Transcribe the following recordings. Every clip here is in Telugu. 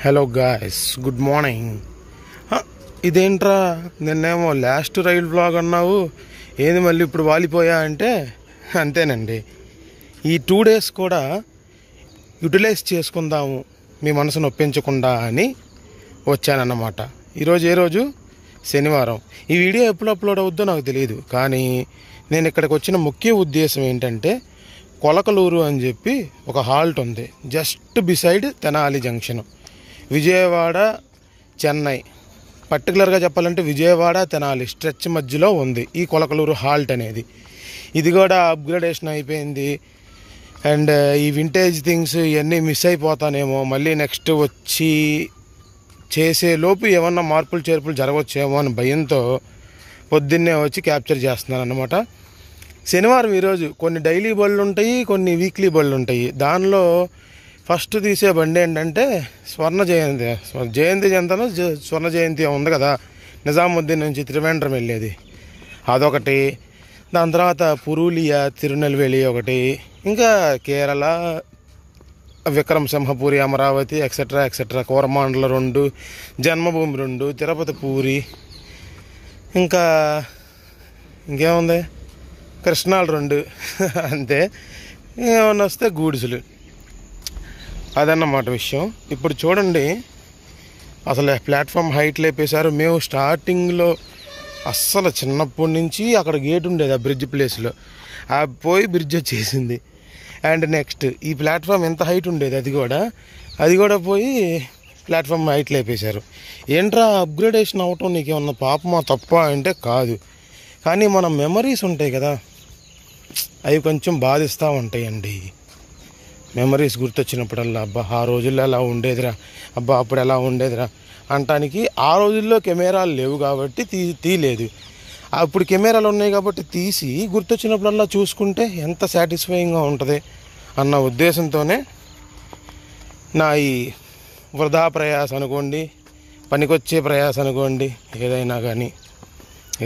Hello guys, good morning. ఇదేంట్రా, నిన్నేమో లాస్ట్ రైడ్ వ్లాగ్ అన్నావు, ఏంది మళ్ళీ ఇప్పుడు వాలిపోయా అంటే అంతేనండి. ఈ 2 days కూడా యూటిలైజ్ చేసుకుందాము మీ మనసును ఒప్పించకుండా అని వచ్చానన్నమాట. ఈరోజు ఏ రోజు? శనివారం. ఈ వీడియో ఎప్పుడు అప్లోడ్ అవుద్దో నాకు తెలియదు, కానీ నేను ఇక్కడికి వచ్చిన ముఖ్య ఉద్దేశం ఏంటంటే, కొలకలూరు అని చెప్పి ఒక హాల్ట్ ఉంది just beside Tenali junction. Vijayawada Chennai, పర్టికులర్గా చెప్పాలంటే విజయవాడ తెనాలి స్ట్రెచ్ మధ్యలో ఉంది ఈ కొలకలూరు హాల్ట్ అనేది. ఇది కూడా అప్గ్రేడేషన్ అయిపోయింది. అండ్ ఈ వింటేజ్ థింగ్స్ ఇవన్నీ మిస్ అయిపోతానేమో, మళ్ళీ నెక్స్ట్ వచ్చి చేసేలోపు ఏమన్నా మార్పులు చేర్పులు జరగవచ్చేమో అని భయంతో పొద్దున్నే వచ్చి క్యాప్చర్ చేస్తున్నాను అన్నమాట. శనివారం ఈరోజు కొన్ని డైలీ బళ్ళు ఉంటాయి, కొన్ని వీక్లీ బళ్ళు ఉంటాయి. దానిలో ఫస్ట్ తీసే బండి ఏంటంటే స్వర్ణ జయంతి ఉంది కదా, నిజాముద్దీన్ నుంచి త్రివేంద్రం వెళ్ళేది, అదొకటి. దాని తర్వాత పురూలియా, తిరునెల్వేలి ఒకటి, ఇంకా కేరళ, విక్రమసింహపురి, అమరావతి ఎక్సెట్రా ఎక్సెట్రా, కోరమాండల 2, జన్మభూమి 2, తిరుపతి పూరి, ఇంకా ఇంకేముంది, కృష్ణాలు 2 అంతే. ఏమన్నా వస్తే గూడ్సులు. అదన్నమాట విషయం. ఇప్పుడు చూడండి, అసలు ప్లాట్ఫామ్ హైట్ లేపేశారు. మేము స్టార్టింగ్లో అస్సలు చిన్నప్పటి నుంచి అక్కడ గేట్ ఉండేది ఆ బ్రిడ్జ్ ప్లేస్లో, ఆ పోయి బ్రిడ్జ్ వచ్చేసింది. అండ్ నెక్స్ట్ ఈ ప్లాట్ఫామ్ ఎంత హైట్ ఉండేది అది కూడా పోయి ప్లాట్ఫామ్ హైట్ లేపేశారు. ఏంట్రా అప్గ్రేడేషన్ అవటం నీకేమన్నా పాపమా తప్ప అంటే కాదు, కానీ మన మెమరీస్ ఉంటాయి కదా, అవి కొంచెం బాధిస్తూ ఉంటాయండి. మెమరీస్ గుర్తొచ్చినప్పుడల్లా అబ్బా ఆ రోజుల్లో ఎలా ఉండేదిరా, అబ్బా అప్పుడు ఎలా ఉండేదిరా అంటానికి. ఆ రోజుల్లో కెమెరాలు లేవు కాబట్టి తీయలేదు, అప్పుడు కెమెరాలు ఉన్నాయి కాబట్టి తీసి గుర్తొచ్చినప్పుడల్లా చూసుకుంటే ఎంత సాటిస్ఫైయింగ్గా ఉంటుంది అన్న ఉద్దేశంతోనే నా ఈ వృధా ప్రయాస అనుకోండి, పనికొచ్చే ప్రయాస అనుకోండి, ఏదైనా కానీ.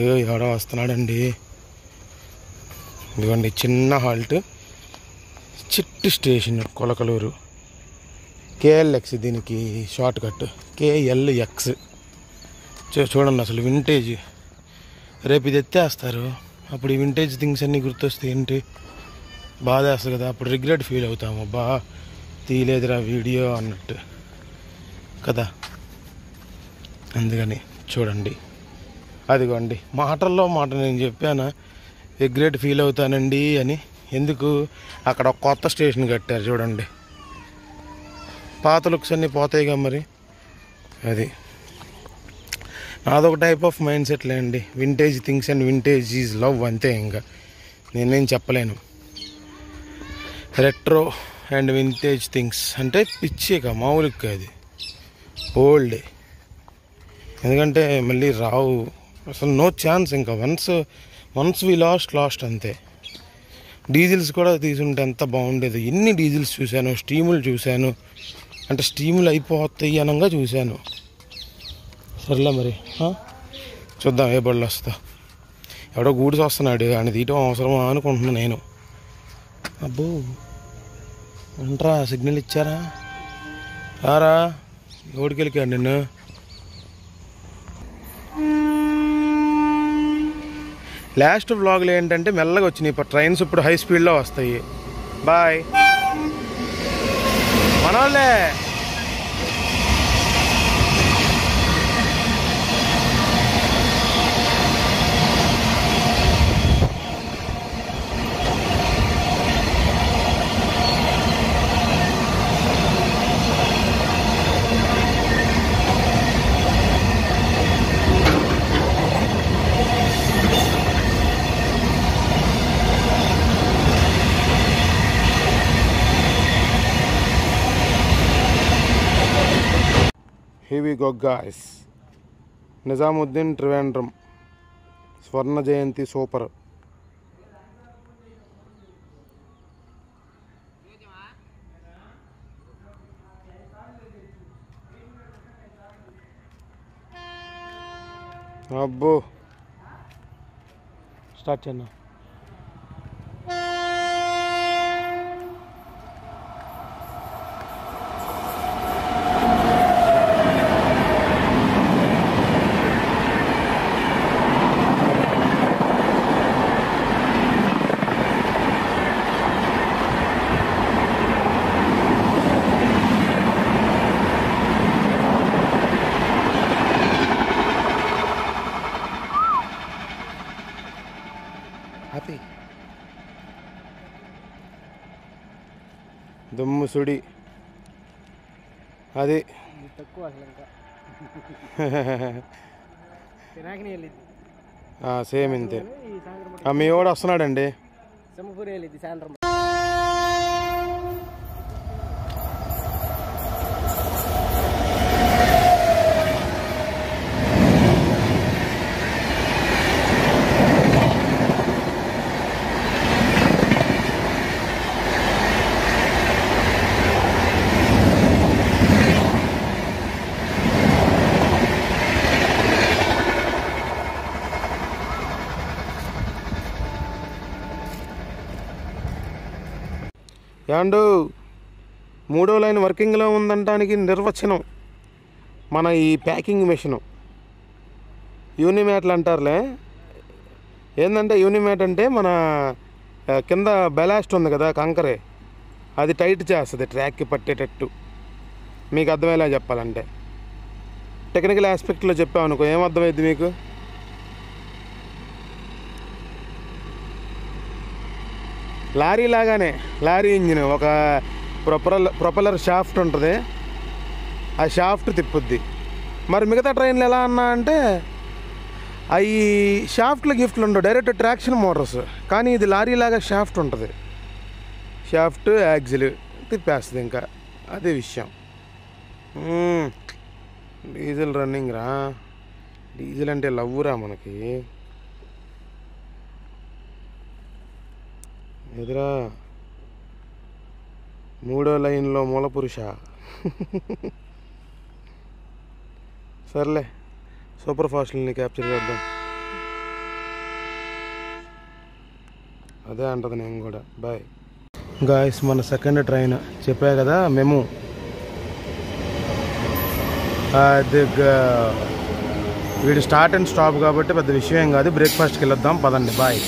ఏదో ఎవడో వస్తున్నాడండి. ఇదిగోండి చిన్న హాల్ట్, చిట్టి స్టేషన్ కొలకలూరు. KLX దీనికి షార్ట్ కట్, KLX. చూడండి అసలు వింటేజ్. రేపు ఇది ఎత్తేస్తారు, అప్పుడు ఈ వింటేజ్ థింగ్స్ అన్నీ గుర్తొస్తే ఏంటి బాధ వేస్తుంది కదా, అప్పుడు రిగ్రెట్ ఫీల్ అవుతాము, అబ్బా తీయలేదురా వీడియో అన్నట్టు కదా. అందుకని చూడండి, అదిగోండి మాటల్లో మాట నేను చెప్పాను రిగ్రెట్ ఫీల్ అవుతానండి అని. ఎందుకు, అక్కడ ఒక కొత్త స్టేషన్ కట్టారు చూడండి, పాత లుక్స్ అన్నీ పోతాయిగా మరి. అది నాదొక టైప్ ఆఫ్ మైండ్ సెట్లే అండి. Vintage things and vintage is love, అంతే. ఇంకా నేనేం చెప్పలేను. రెట్రో అండ్ వింటేజ్ థింగ్స్ అంటే పిచ్చేక మామూలుగా, అది ఓల్డ్. ఎందుకంటే మళ్ళీ రావు అసలు, నో ఛాన్స్. ఇంకా వన్స్ వి లాస్ట్ అంతే. డీజిల్స్ కూడా తీసుంటే ఎంత బాగుండేది. ఎన్ని డీజిల్స్ చూశాను, స్టీములు చూశాను, అంటే స్టీములు అయిపోతాయి అనంగా చూశాను. సర్లే మరి చూద్దాం ఏ బళ్ళు వస్తా. ఎవడో గూడ్స్ వస్తున్నాడు, ఆయన తీయటం అవసరమా అనుకుంటున్నాను నేను. అబ్బో అంట్రా, సిగ్నల్ ఇచ్చారా, రారా, ఓడికెళ్ళికాడు నిన్ను. లాస్ట్ వ్లాగ్లు ఏంటంటే మెల్లగా వచ్చినాయి, ఇప్పుడు ట్రైన్స్ ఇప్పుడు హై స్పీడ్లో వస్తాయి. బాయ్ మనోళ్ళే. Here we go guys. Nizamuddin Trivandrum Swarna Jayanti super. అబ్బో స్టార్ట్ చేయనా. హ్యాపీ దుమ్ము సుడి అది తక్కువ అసలు ఇంకా సేమ్ ఇంతే. మీ వాడు వస్తున్నాడండి. సింహపూరి వెళ్ళింది సాయంత్రం. యాండు 3వ లైన్ వర్కింగ్లో ఉందనడానికి నిర్వచనం మన ఈ ప్యాకింగ్ మెషిను. యూనిమ్యాట్లు అంటారులే. ఏంటంటే యూనిమ్యాట్ అంటే మన కింద బెలాస్ట్ ఉంది కదా కంకరే, అది టైట్ చేస్తుంది ట్రాక్కి పట్టేటట్టు. మీకు అర్థమయ్యేలా చెప్పాలంటే టెక్నికల్ ఆస్పెక్ట్లో చెప్పామనుకో ఏమర్థమైంది మీకు? లారీ లాగానే, లారీ ఇంజిన్ ఒక ప్రొపెల్లర్ షాఫ్ట్ ఉంటుంది, ఆ షాఫ్ట్ తిప్పుద్ది. మరి మిగతా ట్రైన్లు ఎలా అన్నా అంటే అవి షాఫ్ట్లు గిఫ్ట్లు ఉండవు, డైరెక్ట్ ట్రాక్షన్ మోటార్స్. కానీ ఇది లారీ లాగా షాఫ్ట్ ఉంటుంది, షాఫ్ట్ యాక్సిల్ తిప్పేస్తుంది. ఇంకా అదే విషయం. డీజిల్ రన్నింగ్ రా, డీజిల్ అంటే లవ్వురా మనకి. ఎదురా 3వ లైన్లో మూల పురుష. సర్లే, సూపర్ ఫాస్ట్ని క్యాప్చర్ చేద్దాం. అదే అంటది నేను కూడా. Bye guys. మన సెకండ్ ట్రైన్ చెప్పా కదా మేము. అది వీడు స్టార్ట్ అండ్ స్టాప్ కాబట్టి పెద్ద విషయం కాదు. బ్రేక్ఫాస్ట్కి వెళ్ళొద్దాం పదండి. బాయ్.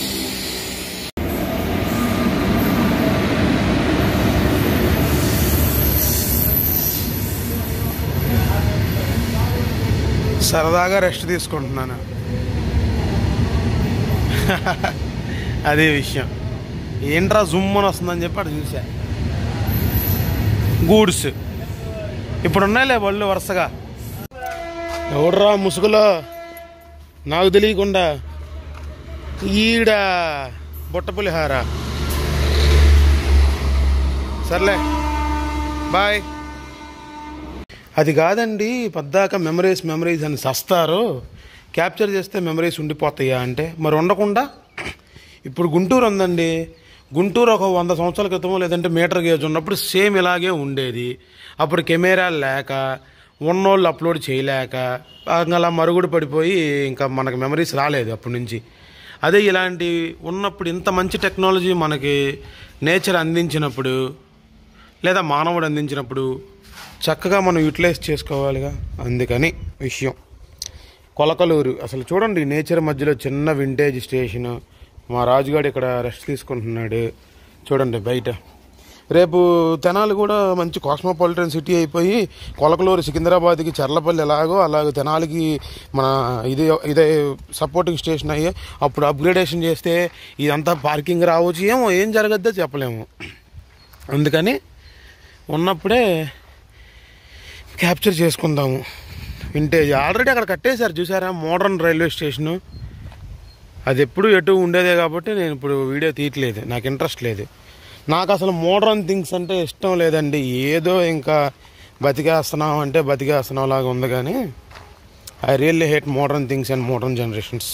సరదాగా రెస్ట్ తీసుకుంటున్నాను, అదే విషయం. ఏంట్రా జుమ్ అని వస్తుందని చెప్పి అటు చూసా. గూడ్స్ ఇప్పుడు ఉన్నాయిలే బళ్ళు వరుసగా. ఎవడ్రా ముసుగులో నాకు తెలియకుండా? ఈడ బుట్ట పులిహార. సర్లే బాయ్. అది కాదండి, పద్దాక మెమరీస్ అని సస్తారు. క్యాప్చర్ చేస్తే మెమరీస్ ఉండిపోతాయా అంటే మరి ఉండకుండా. ఇప్పుడు గుంటూరు ఉందండి, గుంటూరు ఒక 100 సంవత్సరాల క్రితం లేదంటే మీటర్ గేజ్ ఉన్నప్పుడు సేమ్ ఇలాగే ఉండేది. అప్పుడు కెమెరాలు లేక, ఉన్నోళ్ళు అప్లోడ్ చేయలేక అలా మరుగుడు పడిపోయి ఇంకా మనకు మెమరీస్ రాలేదు అప్పటి నుంచి. అదే ఇలాంటి ఉన్నప్పుడు, ఇంత మంచి టెక్నాలజీ మనకి నేచర్ అందించినప్పుడు లేదా మానవుడు అందించినప్పుడు చక్కగా మనం యూటిలైజ్ చేసుకోవాలిగా. అందుకని విషయం. కొలకలూరు అసలు చూడండి, నేచర్ మధ్యలో చిన్న వింటేజ్ స్టేషను. మా రాజుగాడు ఇక్కడ రెస్ట్ తీసుకుంటున్నాడు చూడండి బయట. రేపు తెనాలి కూడా మంచి కాస్మోపాలిటన్ సిటీ అయిపోయి కొలకలూరు సికింద్రాబాద్కి చర్లపల్లి అలాగే తెనాలికి మన ఇదే సపోర్టింగ్ స్టేషన్ అయ్యి అప్పుడు అప్గ్రేడేషన్ చేస్తే ఇదంతా పార్కింగ్ రావచ్చు. ఏం జరగద్దో చెప్పలేము. అందుకని ఉన్నప్పుడే క్యాప్చర్ చేసుకుందాము వింటేజ్. ఆల్రెడీ అక్కడ కట్టేశారు చూసారా మోడర్న్ రైల్వే స్టేషను. అది ఎప్పుడు ఎటు ఉండేదే కాబట్టి నేను ఇప్పుడు వీడియో తీయట్లేదు, నాకు ఇంట్రెస్ట్ లేదు. నాకు అసలు మోడర్న్ థింగ్స్ అంటే ఇష్టం లేదండి. ఏదో ఇంకా బతికేస్తున్నాం అంటే బతికేస్తున్నాం లాగా ఉంది. కానీ I really hate modern things and modern generations.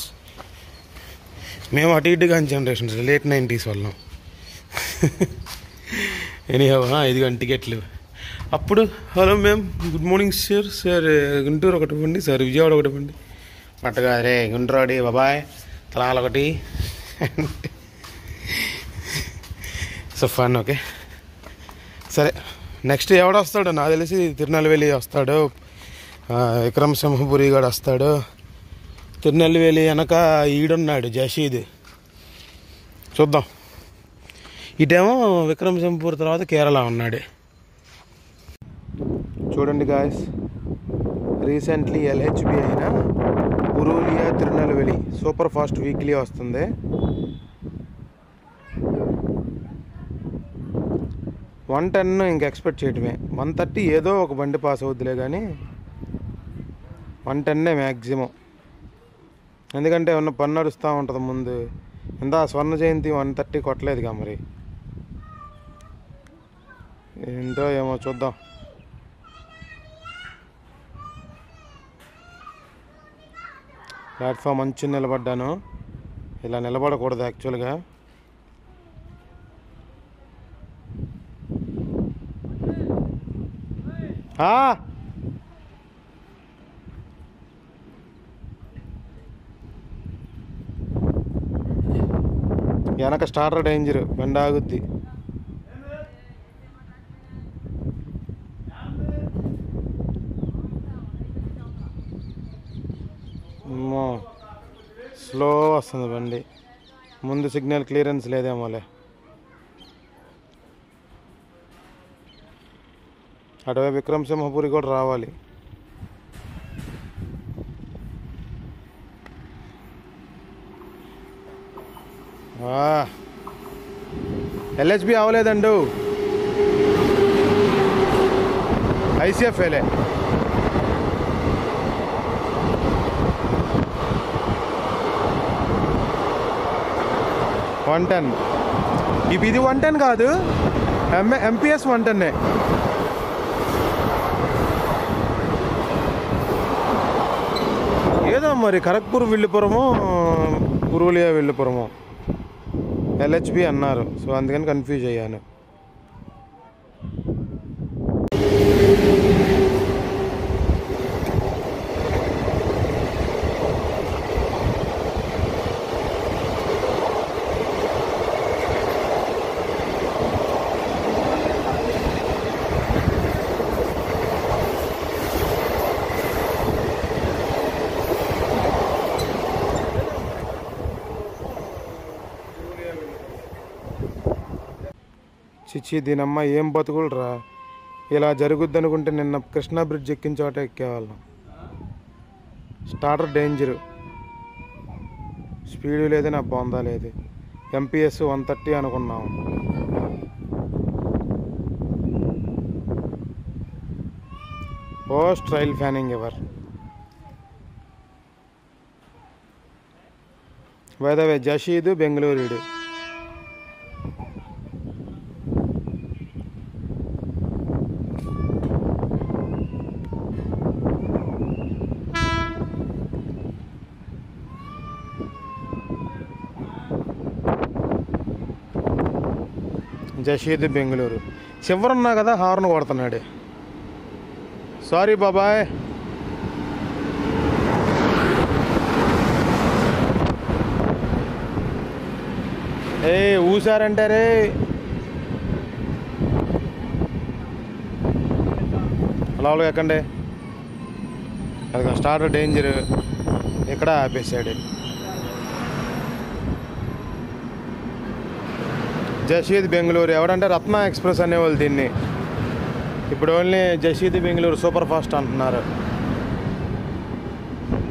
మేము అటు ఇటు కానీ జనరేషన్స్ లేట్ 90s వాళ్ళం. ఎనీహౌ, ఇదిగోండి టికెట్లు. అప్పుడు hello ma'am, good morning sir. Sir Guntur ఒకటి ఇవ్వండి, సార్ విజయవాడ ఒకటి ఇవ్వండి. అట్టగా రే గుంటూరు బాబాయ్ తలాలు ఒకటి. So fun. ఓకే సరే, నెక్స్ట్ ఎవడొస్తాడు నాకు తెలిసి తిరునెల్వేలి వస్తాడు, విక్రమసింహపురి గారు వస్తాడు. తిరునెల్వేలి వెనక ఈడున్నాడు జషీద్, చూద్దాం. ఇటేమో విక్రమసింహపురి తర్వాత కేరళ ఉన్నాడు. చూడండి గాయస్, రీసెంట్లీ ఎల్హెచ్బి అయిన Purulia Tirunelveli super fast weekly వస్తుంది. 110 ఇంక ఎక్స్పెక్ట్ చేయటమే. 130 ఏదో ఒక బండి పాస్ అవుద్దిలే కానీ 110 మ్యాక్సిమం. ఎందుకంటే ఉన్న పని నడుస్తూ ఉంటుంది ముందు. ఇందా స్వర్ణ జయంతి 130 కొట్టలేదుగా, మరి ఏంటో ఏమో చూద్దాం. ప్లాట్ఫామ్ మంచి నిలబడ్డాను. ఇలా నిలబడకూడదు యాక్చువల్గా. వెనక స్టార్టర్ డేంజర్, బండి ఆగుద్ది. స్లో వస్తుంది బండి, ముందు సిగ్నల్ క్లియరెన్స్ లేదేమోలే. అటువైపు విక్రమసింహపురి కూడా రావాలి. ఎల్హెచ్బి అవ్వలేదండు, ఐసీఎఫ్ఏలే. ఇది 110 కాదు, ఎంపీఎస్ 110. ఏదో మరి ఖరగ్పూర్ విల్లుపురము, పురూలియా విల్లుపురము ఎల్హెచ్బి అన్నారు. సో అందుకని కన్ఫ్యూజ్ అయ్యాను. చిచ్చి దీనమ్మ ఏం బతుకులు రా. ఇలా జరుగుద్ది అనుకుంటే నిన్న కృష్ణా బ్రిడ్జ్ ఎక్కిన చోట ఎక్కేవాళ్ళం. స్టార్టర్ డేంజరు, స్పీడు లేదు, నా బొందా లేదు. ఎంపీఎస్ 130 అనుకున్నాము. పోస్ట్ రైల్ ఫ్యానింగ్ ఎవర్. బై ద వే జషీద్ బెంగళూరుడు. జషీద్ బెంగళూరు. చివరన్నా కదా హార్న్ కొడుతున్నాడు. సారీ బాబాయ్. ఊసారంటారే. లోపలికి ఎక్కండి. అది స్టార్టర్ డేంజర్, ఇక్కడ ఆపేసాడు. జషీద్ బెంగళూరు ఎవడంటే రత్న ఎక్స్ప్రెస్ అనేవాళ్ళు దీన్ని. ఇప్పుడు ఓన్లీ జషీద్ బెంగళూరు సూపర్ ఫాస్ట్ అంటున్నారు,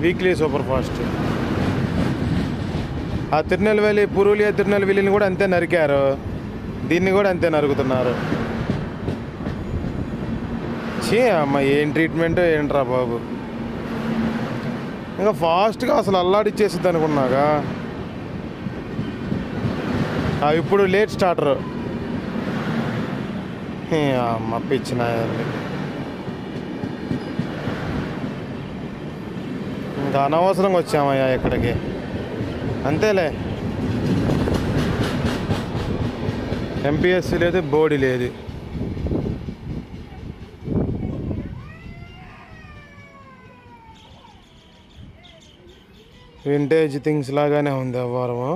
వీక్లీ సూపర్ ఫాస్ట్. ఆ తిరునెల్వేలి, పురూలియా తిరునెల్వేలిని కూడా అంతే నరికారు, దీన్ని కూడా అంతే నరుకుతున్నారు. చీ అమ్మ, ఏం ట్రీట్మెంట్ ఏంట్రా బాబు. ఇంకా ఫాస్ట్గా అసలు అల్లాడిచ్చేసిద్ది అనుకున్నాగా. ఇప్పుడు లేట్ స్టార్టర్. అమ్మ పిచ్చిన, ఇంకా అనవసరంగా వచ్చామయ్యా ఇక్కడికి. అంతేలే, ఎంపీఎస్సీ లేదు, బోడీ లేదు. వింటేజ్ థింగ్స్ లాగానే ఉంది అవ్వారము.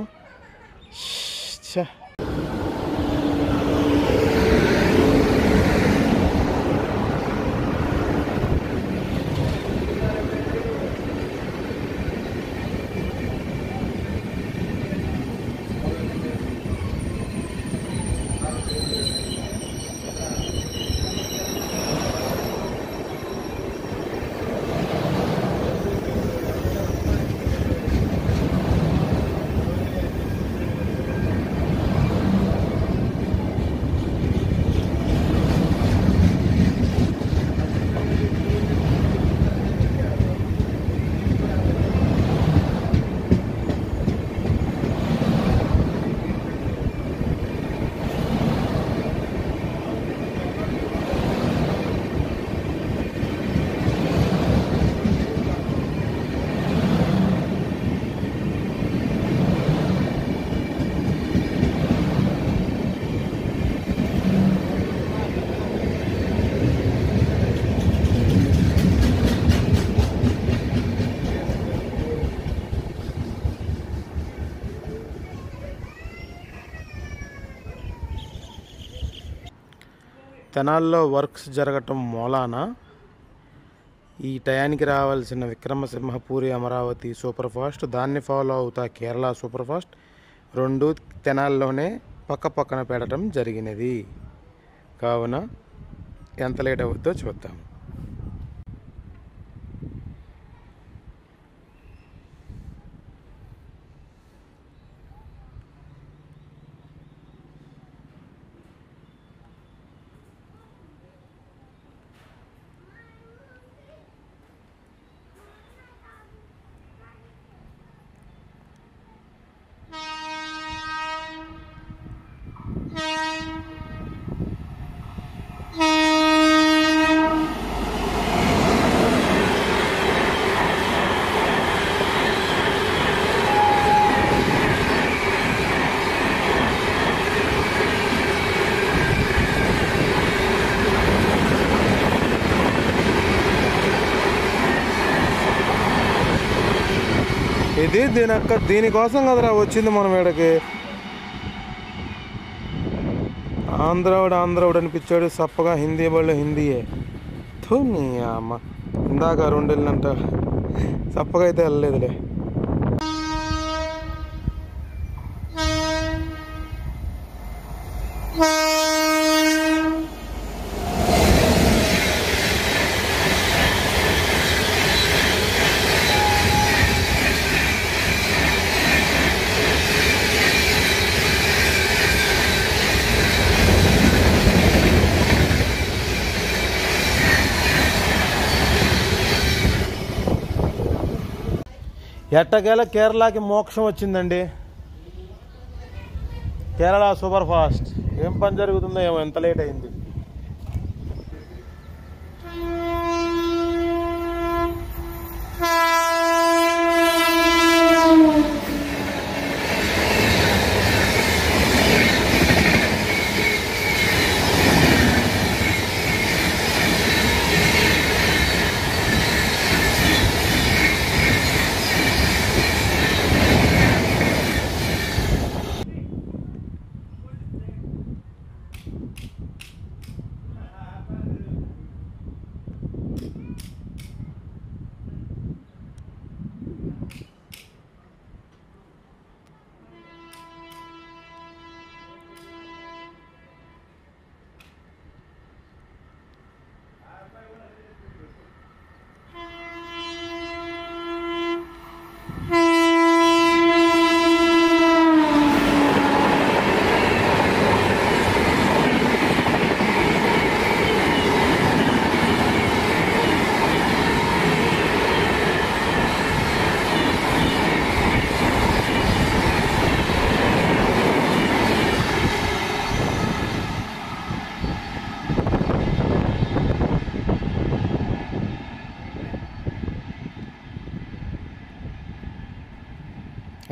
తెనాల్లో వర్క్స్ జరగటం మూలాన ఈ టయానికి రావాల్సిన విక్రమసింహ పూరి అమరావతి సూపర్ ఫాస్ట్, దాన్ని ఫాలో అవుతా కేరళ సూపర్ ఫాస్ట్ రెండు తెనాల్లోనే పక్క పక్కన పెట్టడం జరిగినది. కావున ఎంత లేట్ అవుద్దో చూద్దాం. ఇది దీనికోసం కదరా వచ్చింది మనం ఈడకి. ఆంధ్రవుడు అనిపించాడు, సప్పగా హిందీ వాళ్ళు హిందీయే. నీ అమ్మ ఇందాక 2 వెళ్ళినంట, సప్పగా అయితే వెళ్ళలేదులే. ఎట్టకేళ కేరళకి మోక్షం వచ్చిందండి. కేరళ సూపర్ ఫాస్ట్ ఏం పని జరుగుతుందో ఏమో, ఎంత లేట్ అయింది.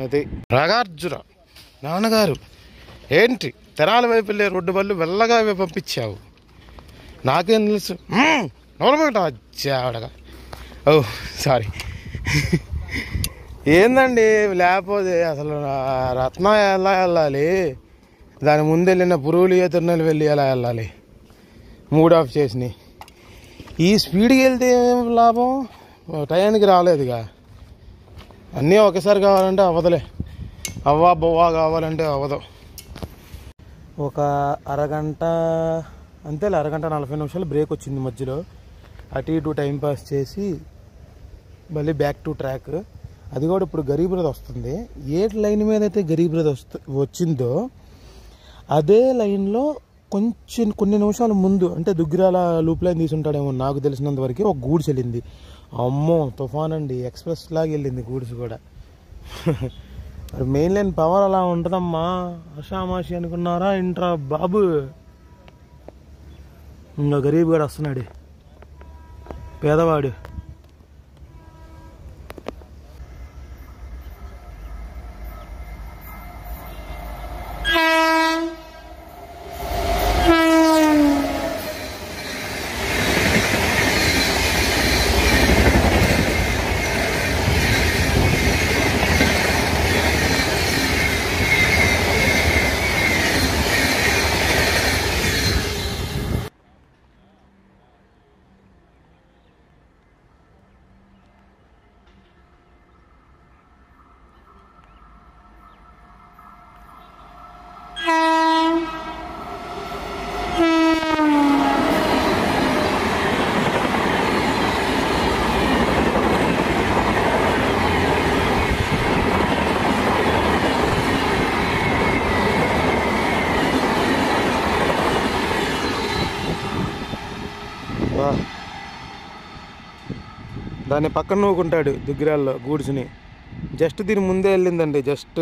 అది నాగార్జున నాన్నగారు ఏంటి తెనాలి వైపు వెళ్ళే రోడ్డు బళ్ళు వెళ్ళగా పంపించావు, నాకేం తెలుసు నోరబెట్టావడగా. ఓ సారీ. ఏందండి లేకపోతే అసలు రత్న ఎలా వెళ్ళాలి, దాని ముందు వెళ్ళిన పురువులు తిరునెలు వెళ్ళి ఎలా వెళ్ళాలి, మూడ్ ఆఫ్ చేసినాయి. ఈ స్పీడ్కి వెళ్తే ఏం లాభం, టయానికి రాలేదుగా. అన్నీ ఒకేసారి కావాలంటే అవ్వదులే, అవ్వా బొవ్వా కావాలంటే అవ్వదు. ఒక అరగంట అంతేలే, అరగంట 40 నిమిషాలు బ్రేక్ వచ్చింది మధ్యలో. అటు ఇటు టైంపాస్ చేసి మళ్ళీ బ్యాక్ టు ట్రాక్. అది కూడా ఇప్పుడు గరీబ్ రథ్ వస్తుంది. ఏ లైన్ మీద అయితే గరీబ్ రథ్ వచ్చిందో అదే లైన్లో కొన్ని నిమిషాల ముందు, అంటే దుగ్గిరాల లూప్ లైన్ తీసుంటాడేమో నాకు తెలిసినంత వరకు, ఒక గూడ్స్ వెళ్ళింది. అమ్మో తుఫాన్ అండి, ఎక్స్ప్రెస్ లాగా వెళ్ళింది గూడ్స్ కూడా. మరి మెయిన్ లైన్ పవర్ అలా ఉంటుందమ్మా, ఆషామాషి అనుకున్నారా ఇంట్రా బాబు. ఇంకా గరీబ్ గడు వస్తున్నాడు, పేదవాడు. దాన్ని పక్కన నూకుంటాడు దుగ్గిరాల్లో గూడ్స్ని. జస్ట్ దీని ముందే వెళ్ళిందండి, జస్ట్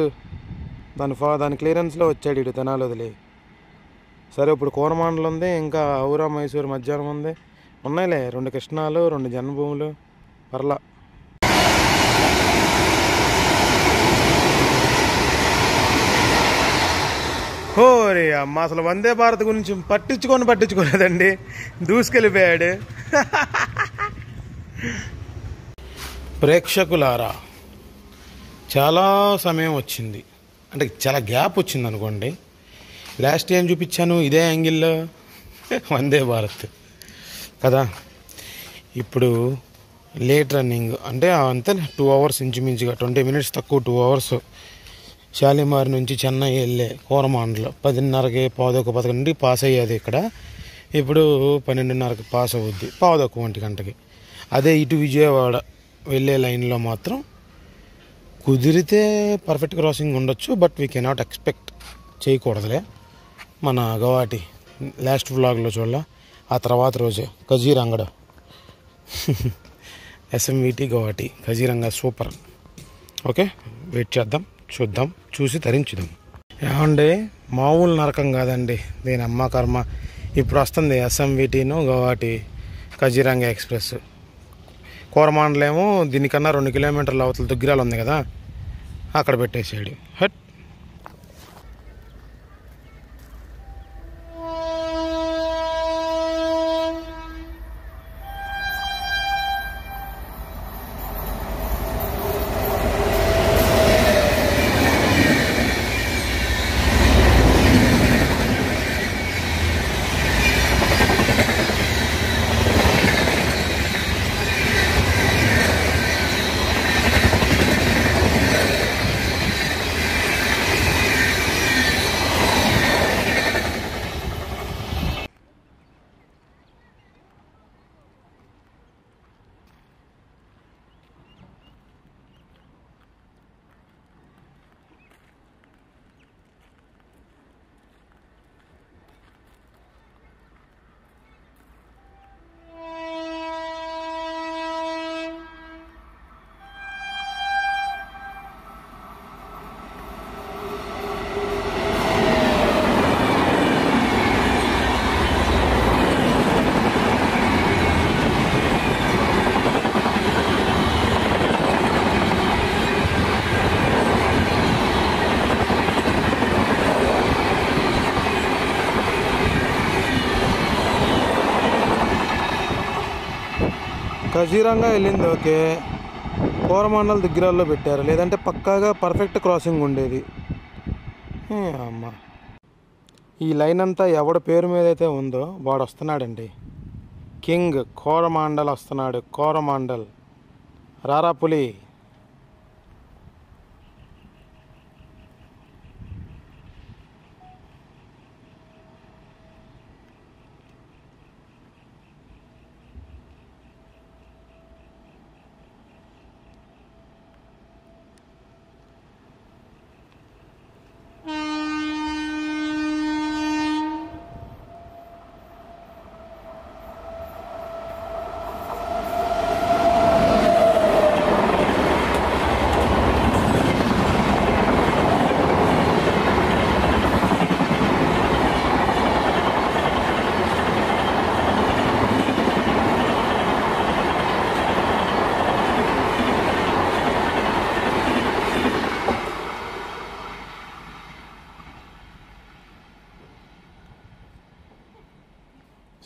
దాని క్లియరెన్స్లో వచ్చాడు ఇటు తెనాలి వదిలి. సరే ఇప్పుడు కోరమాండలు ఉంది, ఇంకా ఔరా మైసూరు మధ్యాహ్నం ఉంది, ఉన్నాయిలే 2 కృష్ణాలు 2 జన్మభూములు పర్లా. ఓరే అమ్మ, అసలు వందే భారత్ గురించి పట్టించుకోలేదండి, దూసుకెళ్ళిపోయాడు. ప్రేక్షకులారా, చాలా సమయం వచ్చింది, అంటే చాలా గ్యాప్ వచ్చింది అనుకోండి. లాస్ట్ టైం చూపించాను ఇదే యాంగిల్లో వందే భారత్ కదా. ఇప్పుడు లేట్ రన్నింగ్ అంటే అంతే 2 అవర్స్ ఇంచుమించుగా, 20 మినిట్స్ తక్కువ 2 అవర్స్. షాలిమార్ నుంచి చెన్నై వెళ్ళే కోరమాండలో 10:30కి 11:11 పాస్ అయ్యేది ఇక్కడ. ఇప్పుడు 12:30కి పాస్ అవుద్ది, 1:15 గంటకి. అదే ఇటు విజయవాడ వెళ్ళే లైన్లో మాత్రం కుదిరితే పర్ఫెక్ట్ క్రాసింగ్ ఉండొచ్చు, బట్ వీ కెనాట్ ఎక్స్పెక్ట్, చేయకూడదులే. మన గవాటి లాస్ట్ వ్లాగ్లో చూడాల, ఆ తర్వాత రోజే కజీరంగడ ఎస్ఎంవిటి గవాటి కజీరంగ సూపర్. ఓకే, వెయిట్ చేద్దాం, చూద్దాం, చూసి తరించుదాం. ఏమండి, మామూలు నరకం కాదండి దీని అమ్మ కర్మ. ఇప్పుడు వస్తుంది ఎస్ఎంవిటీను గవాటి కజీరంగ ఎక్స్ప్రెస్. కోరమాండలేమో దీనికన్నా 2 కిలోమీటర్ల అవతల దుగ్గిరాలు ఉంది కదా, అక్కడ పెట్టేసాడు. హట్. కజీరంగా వెళ్ళింది ఓకే, కోరమాండల దిగ్గరాల్లో పెట్టారు, లేదంటే పక్కాగా పర్ఫెక్ట్ క్రాసింగ్ ఉండేది. అమ్మ, ఈ లైన్ అంతా ఎవడ పేరు మీద అయితే ఉందో వాడు వస్తున్నాడండి. కింగ్ కోరమాండల్ వస్తున్నాడు. కోరమాండల్ రారా పులి.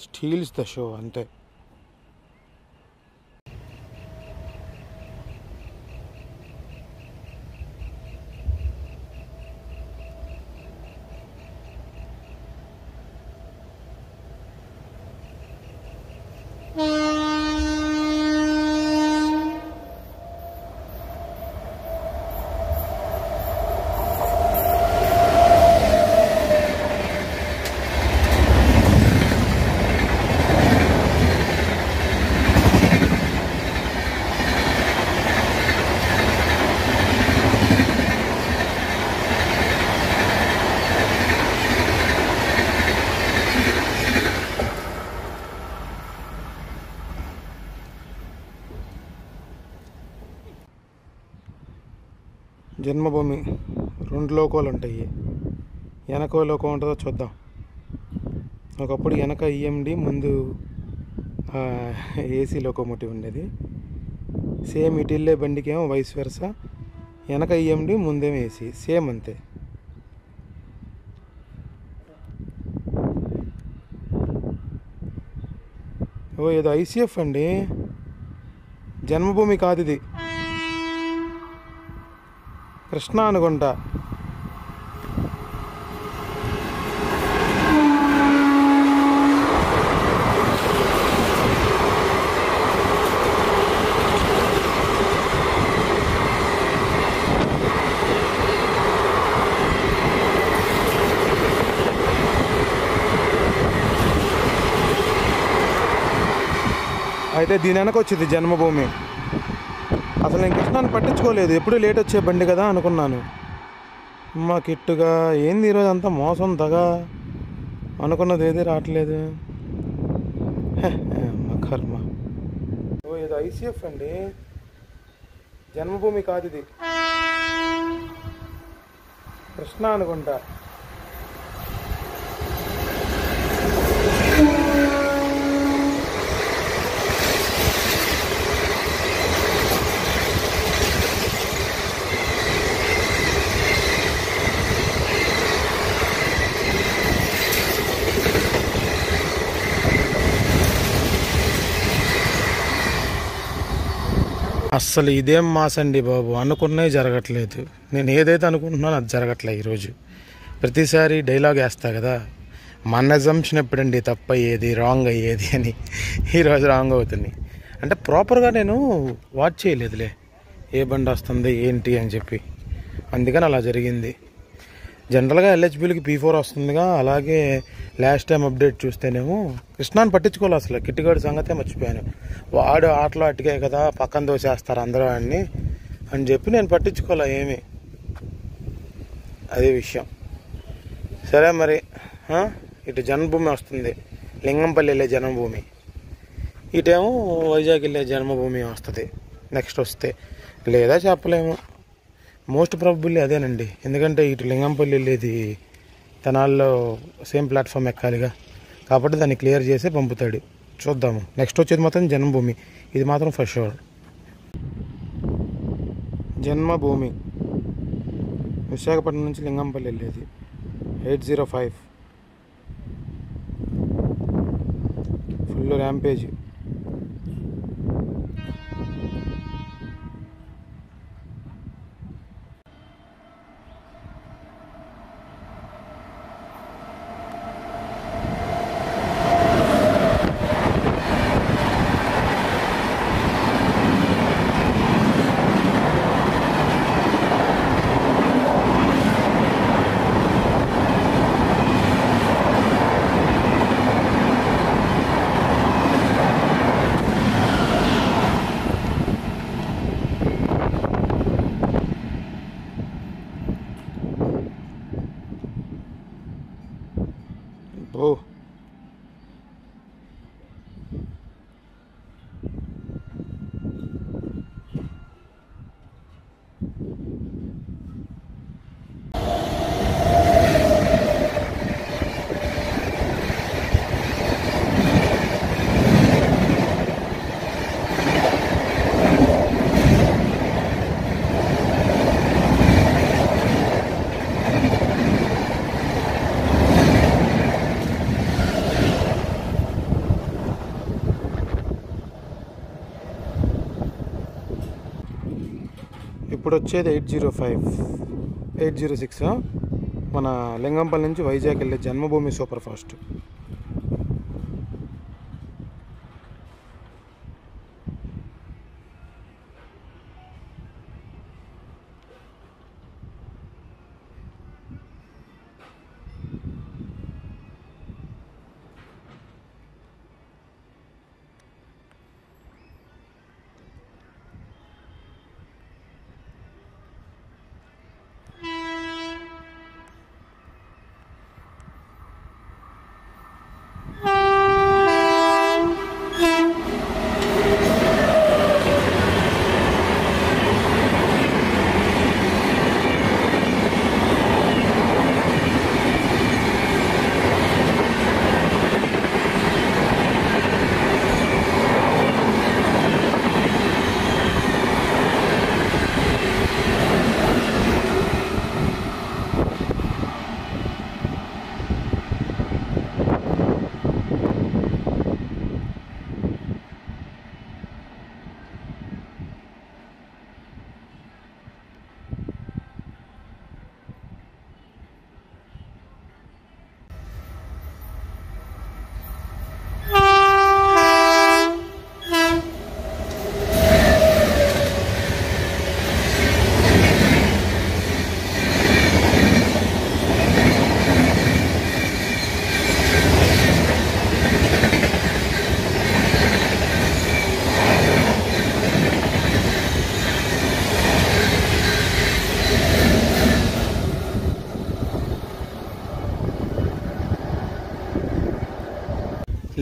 స్టీల్స్ ద షో అంతే. జన్మభూమి 2 లోకాలు ఉంటాయి. వెనక లోకం ఉంటుందో చూద్దాం. ఒకప్పుడు వెనక ఈఎండి, ముందు ఏసీ లోకోమోటివ్ ఉండేది. సేమ్ ఇటు వెళ్ళే బండికేమో వైస్ వెరస, వెనక ఈఎండి ముందేమో ఏసీ, సేమ్ అంతే. ఓ ఏదో ఐసీఎఫ్ అండి, జన్మభూమి కాదు ఇది, కృష్ణ అనుకుంటా. అయితే దీని వెనక వచ్చింది జన్మభూమి. అసలు నేను కృష్ణాన్ని పట్టించుకోలేదు, ఎప్పుడు లేట్ వచ్చే బండి కదా అనుకున్నాను. మా కిట్టుగా ఏంది ఈరోజు అంతా మోసం దగా, అనుకున్నది ఏది రావట్లేదు. మా కర్మ. ఓ ఏదో ఐసీఎఫ్ అండి, జన్మభూమి కాదు ఇది, కృష్ణ అనుకుంటా. అస్సలు ఇదేం మాస్ అండి బాబు, అనుకున్నవి జరగట్లేదు. నేను ఏదైతే అనుకుంటున్నానో అది జరగట్లే ఈరోజు. ప్రతిసారి డైలాగ్ వేస్తా కదా, మన అజంప్షన్ ఎప్పుడండి తప్పు అయ్యేది, రాంగ్ అయ్యేది అని. ఈరోజు రాంగ్ అవుతుంది. అంటే ప్రాపర్గా నేను వాచ్ చేయలేదులే, ఏ బండి వస్తుంది ఏంటి అని చెప్పి, అందుకని అలా జరిగింది. జనరల్గా ఎల్హెచ్బీలకి P4 వస్తుందిగా, అలాగే లాస్ట్ టైం అప్డేట్ చూస్తేనేమో కృష్ణాన్ని పట్టించుకోవాలి. అసలు కిట్టిగాడి సంగతే మర్చిపోయాను. వాడు ఆటలో అట్టుకాయి కదా, పక్కన దోసేస్తారు అందరూ వాడిని అని చెప్పి నేను పట్టించుకోలే ఏమీ. అదే విషయం. సరే మరి ఇటు జన్మభూమి వస్తుంది, లింగంపల్లి వెళ్ళే జన్మభూమి, ఇటేమో వైజాగ్ వెళ్ళే జన్మభూమి వస్తుంది నెక్స్ట్ వస్తే, లేదా చెప్పలేము. మోస్ట్ ప్రాబబుల్లీ అదేనండి, ఎందుకంటే ఇటు లింగంపల్లి వెళ్ళేది తెనాల్లో సేమ్ ప్లాట్ఫామ్ ఎక్కాలిగా, కాబట్టి దాన్ని క్లియర్ చేసి పంపుతాడు. చూద్దాము. నెక్స్ట్ వచ్చేది మాత్రం జన్మభూమి, ఇది మాత్రం ఫర్ షూర్. జన్మభూమి విశాఖపట్నం నుంచి లింగంపల్లి వెళ్ళేది 805, ఫుల్ ర్యాంపేజ్. ఓ ఇప్పుడు వచ్చేది 806 మన లింగంపల్లి నుంచి వైజాగ్ వెళ్ళే జన్మభూమి సూపర్ ఫాస్ట్.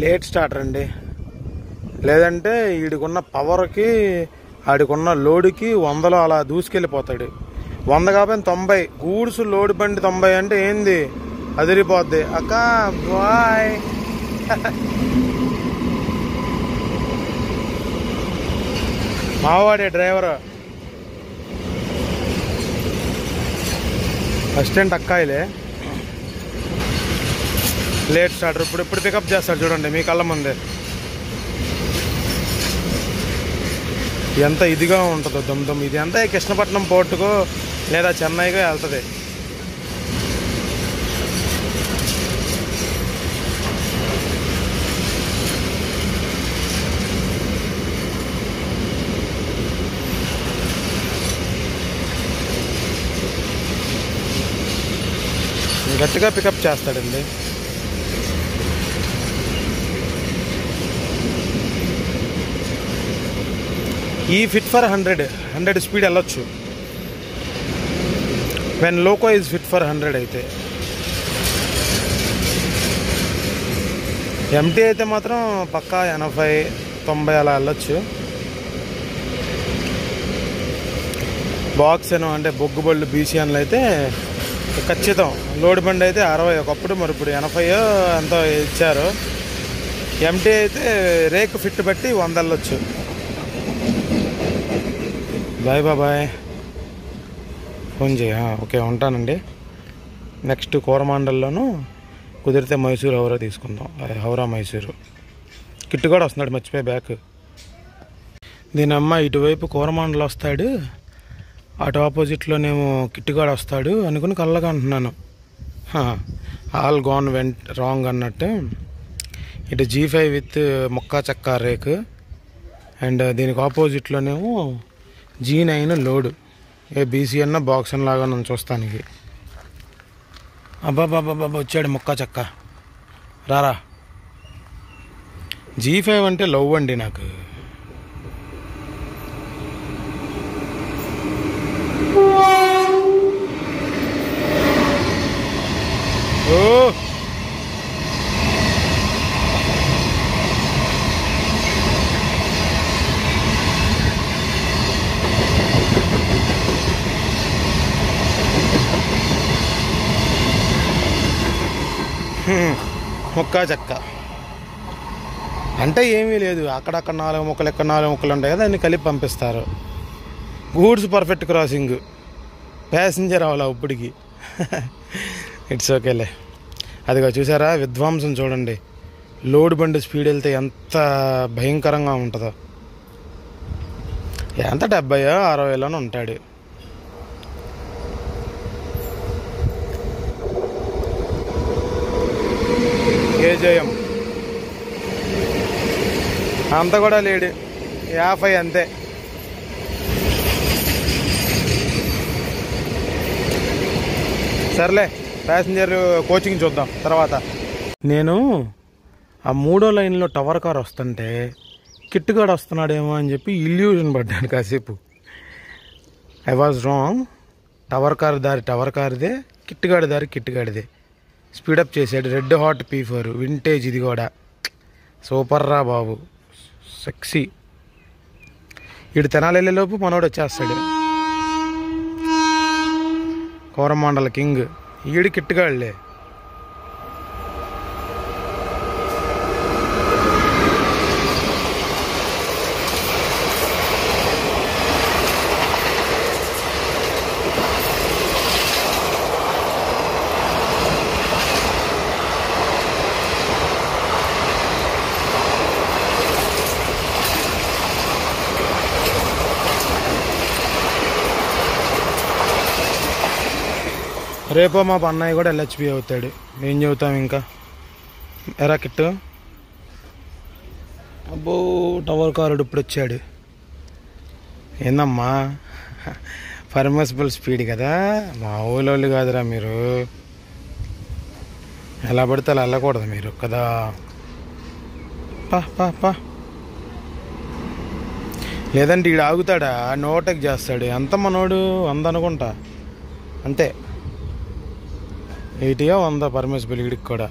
లేట్ స్టార్టర్ అండి. లేదంటే వీడికున్న పవర్కి ఆడికున్న లోడుకి 100లో అలా దూసుకెళ్ళిపోతాడు. 100 కాకపోయినా 90 గూడ్స్ లోడ్ బండి 90 అంటే ఏంది అదిరిపోద్ది. అక్క బాయ్. మావాడే డ్రైవర్, అసిస్టెంట్ అక్కాయిలే. లేట్ స్టార్టర్ ఇప్పుడు పికప్ చేస్తాడు చూడండి మీ కళ్ళ ముందే. ఎంత ఇదిగా ఉంటుందో దమ్. ఇది ఎంత కృష్ణపట్నం పోర్టుకో లేదా చెన్నైకో వెళ్తుంది. గట్టిగా పికప్ చేస్తాడండి. ఈ ఫిట్ ఫర్ 100 స్పీడ్ వెళ్ళొచ్చు. When loco is fit for 100 అయితే. ఎంటీ అయితే మాత్రం పక్కా 80-90 అలా వెళ్ళొచ్చు. బాక్స్ ఏనో అంటే బొగ్గు బళ్ళు బీసీఎన్లు అయితే ఖచ్చితం. లోడ్ బండి అయితే 60 ఒకప్పుడు, మరి ఇప్పుడు 80 ఎంతో ఇచ్చారు. ఎంటీ అయితే రేకు ఫిట్ బట్టి 100 వెళ్ళొచ్చు. బాయ్ బాబాయ్, ఫోన్ చేయ. ఓకే ఉంటానండి. నెక్స్ట్ కోరమాండల్లోనూ కుదిరితే మైసూరు హౌరా తీసుకుందాం. హౌరా మైసూరు. కిట్టు కూడా వస్తున్నాడు, మర్చిపోయి బ్యాక్. దీని అమ్మ ఇటువైపు కోరమాండల్ వస్తాడు, అటు ఆపోజిట్లోనేమో కిట్టుగాడు వస్తాడు అనుకుని కళ్ళగా అంటున్నాను. ఆల్ గాన్ వెంట్ రాంగ్ అన్నట్టు. ఇటు G5 విత్ ముక్కా చక్కా రేకు, అండ్ దీనికి ఆపోజిట్లోనేమో G9 లోడు. ఏ బీసీఎన్ బాక్స్ లాగా నన్ను చూస్తానికి. అబ్బాబాబాబా వచ్చాడు ముక్కా చక్క. రారా. G5 అంటే లవ్ అండి నాకు. ఓ ముక్కా చెక్క అంటే ఏమీ లేదు. అక్కడక్కడ 4 ముక్కలు, ఎక్కడ 4 ముక్కలు ఉంటాయి కదా, అన్ని కలిపి పంపిస్తారు. గూడ్స్ పర్ఫెక్ట్ క్రాసింగ్, ప్యాసింజర్ అవ్వాలా ఇప్పటికి. ఇట్స్ ఓకేలే. అదిగా చూసారా విధ్వంసం చూడండి. లోడ్ బండి స్పీడ్ వెళ్తే ఎంత భయంకరంగా ఉంటుందో. ఎంత 70-60లోనే ఉంటాడు. కేజీఎం అంత కూడా లేడు, 50 అంతే. సర్లే, ప్యాసింజర్ కోచింగ్ చూద్దాం తర్వాత. నేను ఆ 3వ లైన్లో టవర్ కార్ వస్తుంటే కిట్టుగాడు వస్తున్నాడేమో అని చెప్పి ఇల్యూజన్ పడ్డాను కాసేపు. I was wrong. Tower car దారి టవర్ కార్దే, కిట్టుగాడి దారి కిట్టుగాడిదే. స్పీడప్ చేశాడు. Red hot P4 vintage. ఇది కూడా సూపర్ రా బాబు, సెక్సీ. ఇటు తెనాలి వెళ్ళేలోపు మనోడు వచ్చేస్తాడు. కోరమాండల కింగ్ ఈడు కిట్టుగాళ్ళే. రేపో మా అన్నయ్య కూడా LHP అవుతాడు. ఏం చెబుతాం ఇంకా. ఎరా కిట్టు. అబ్బో టవర్ కారుడు ఇప్పుడు వచ్చాడు. ఏందమ్మా పర్మిసిబుల్ స్పీడ్ కదా, మా ఊళ్ళోళ్ళు కాదురా మీరు. ఎలా పడితే అలా వెళ్ళకూడదు మీరు కదా. పా పా పా. లేదంటే ఈడు ఆగుతాడా, నోటెక్ చేస్తాడు. ఎంత మనోడు 100 అనుకుంటా అంతే. 80 100 పర్మిసిబుల్ ఈడికి కూడా.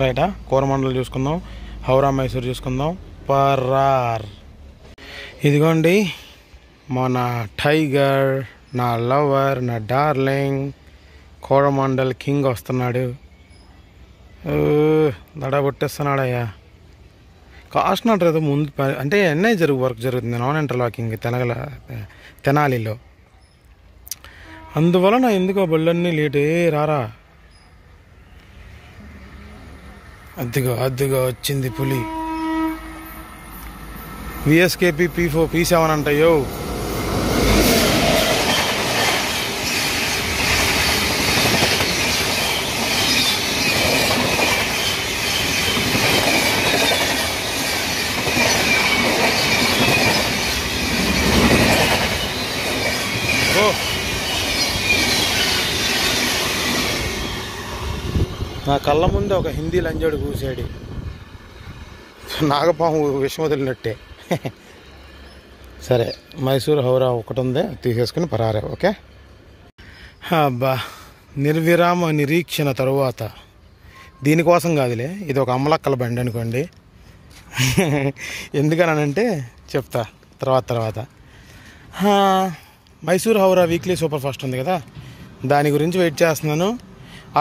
రైటా? కోరమండల్ చూసుకుందాం, హౌరా మైసూర్ చూసుకుందాం, పరార్. ఇదిగోండి మన టైగర్, నా లవర్, నా డార్లింగ్ కోరమండల్ కింగ్ వస్తున్నాడు. దడ కొట్టేస్తున్నాడయ్యా. కాస్ట్ ఏదో ముందు అంటే ఎన్ఐ వర్క్ జరుగుతుంది, నాన్ ఇంటర్లాకింగ్ తెనాలిలో. అందువలన ఎందుకో బళ్ళన్నీ లేటు. రారా, అద్దుగా వచ్చింది పులి. విఎస్కేపీ P4 P7 అంటయ్యో. నా కళ్ళ ముందే ఒక హిందీ లంజోడు కూసాడు. నాగపాము విషం వదిలినట్టే. సరే, మైసూర్ హౌరా ఒకటి ఉంది, తీసేసుకుని పరారే. ఓకే. అబ్బా, నిర్విరామ నిరీక్షణ తరువాత దీనికోసం కాదులే, ఇది ఒక అమ్మలక్కల బండి అనుకోండి. ఎందుకనంటే చెప్తా తర్వాత. Mysore Howrah weekly super fast ఉంది కదా, దాని గురించి వెయిట్ చేస్తున్నాను.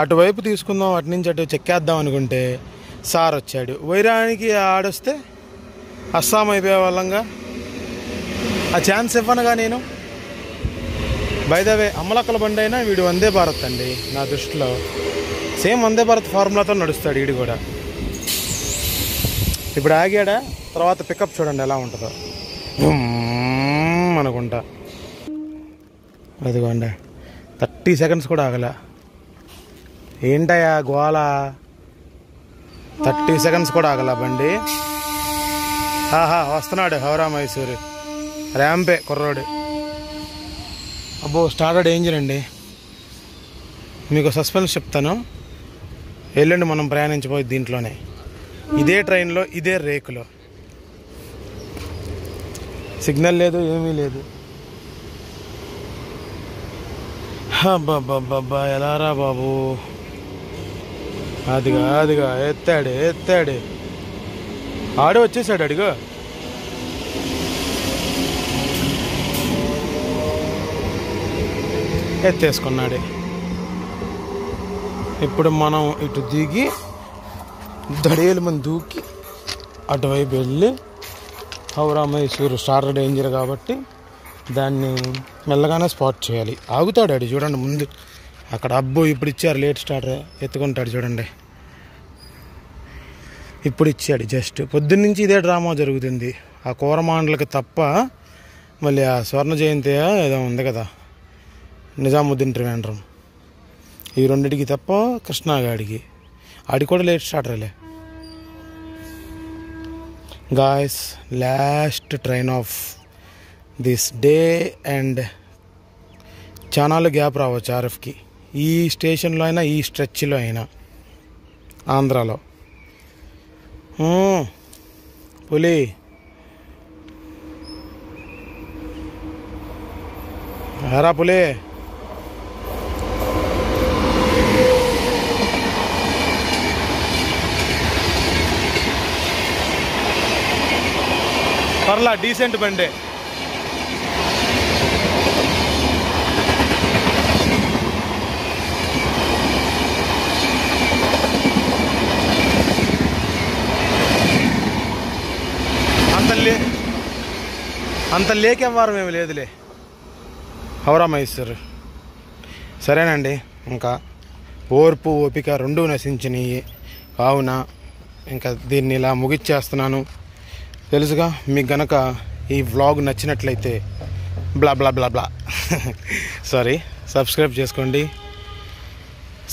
అటువైపు తీసుకుందాం, అటు నుంచి అటు చెక్కేద్దాం అనుకుంటే సార్ వచ్చాడు. వైరానికి ఆడొస్తే అస్సాం అయిపోయే వాళ్ళంగా. ఆ ఛాన్స్ ఇవ్వనుగా నేను. బై ద వే, అమ్మలక్కల బండి అయినా వీడు వందే భారత్ అండి నా దృష్టిలో. సేమ్ వందే భారత్ ఫార్ములాతో నడుస్తాడు వీడు కూడా. ఇప్పుడు ఆగాడా, తర్వాత పికప్ చూడండి ఎలా ఉంటుందో అనుకుంటా. అదిగోండి 30 seconds కూడా ఆగల. ఏంటయ్యా గోల, 30 seconds కూడా ఆగల బండి. వస్తున్నాడు హౌరా మైసూరు ర్యాంపే కుర్రోడు. అబ్బో, స్టార్టెడ్ డేంజర్ అండి. మీకు సస్పెన్స్ చెప్తాను. ఎల్లుండి మనం ప్రయాణించబోయే దీంట్లోనే, ఇదే ట్రైన్లో, ఇదే రేకులో. సిగ్నల్ లేదు, ఏమీ లేదు. బాబా ఎలారా బాబు. అదిగా ఎత్తాడు. ఆడే వచ్చేసాడు. అడిగో, ఎత్తేసుకున్నాడే. ఇప్పుడు మనం ఇటు దిగి దడేలు మంది దూకి అటువైపు వెళ్ళి హౌరా మైసూరు స్టార్టర్ డేంజర్ కాబట్టి దాన్ని మెల్లగానే స్పాట్ చేయాలి. ఆగుతాడు అడి చూడండి ముందు అక్కడ. అబ్బో, ఇప్పుడు ఇచ్చారు లేట్ స్టార్టర్, ఎత్తుకుంటాడు చూడండి. ఇప్పుడు ఇచ్చాడు. జస్ట్ పొద్దున్నుంచి ఇదే డ్రామా జరుగుతుంది. ఆ కోరమాండలకి తప్ప, మళ్ళీ ఆ స్వర్ణ జయంతి ఏదో ఉంది కదా, నిజాముద్దీన్ ట్రివేండ్రం, ఈ రెండింటికి తప్ప కృష్ణాగాడికి ఆడి కూడా లేట్ స్టార్టర్లే. Guys, last train of this day and చానాలు గ్యాప్ రావచ్చు ఆర్ఎఫ్కి. ఈ స్టేషన్లో అయినా, ఈ స్ట్రెచ్లో అయినా, ఆంధ్రాలో. పులి హరా పులి. పర్లా, డీసెంట్ బండే. అంత లేకెవ్వారం ఏమి లేదులే హౌరా మైసూర్. సరేనండి, ఇంకా ఓర్పు ఓపిక రెండూ నశించినాయి. కావున ఇంకా దీన్ని ఇలా ముగిచ్చేస్తున్నాను. తెలుసుగా, మీకు గనక ఈ వ్లాగ్ నచ్చినట్లయితే బ్లా బ్లా బ్లా బ్లా సారీ, సబ్స్క్రైబ్ చేసుకోండి,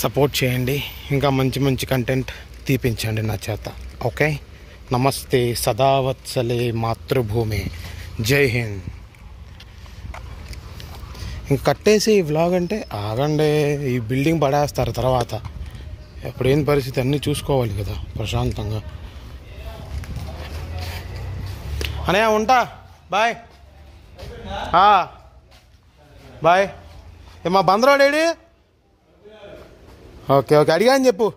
సపోర్ట్ చేయండి, ఇంకా మంచి మంచి కంటెంట్ తీపించండి నా చేత. ఓకే, నమస్తే సదావత్సలే మాతృభూమి. జై హింద్. ఇంక కట్టేసి ఈ వ్లాగ్ అంటే ఆగండి, ఈ బిల్డింగ్ పడేస్తారు తర్వాత. ఎప్పుడేం పరిస్థితి అన్నీ చూసుకోవాలి కదా ప్రశాంతంగా. అనయా ఉంటా, బాయ్ బాయ్. మా బందరోడేడి? ఓకే అడిగా అని చెప్పు.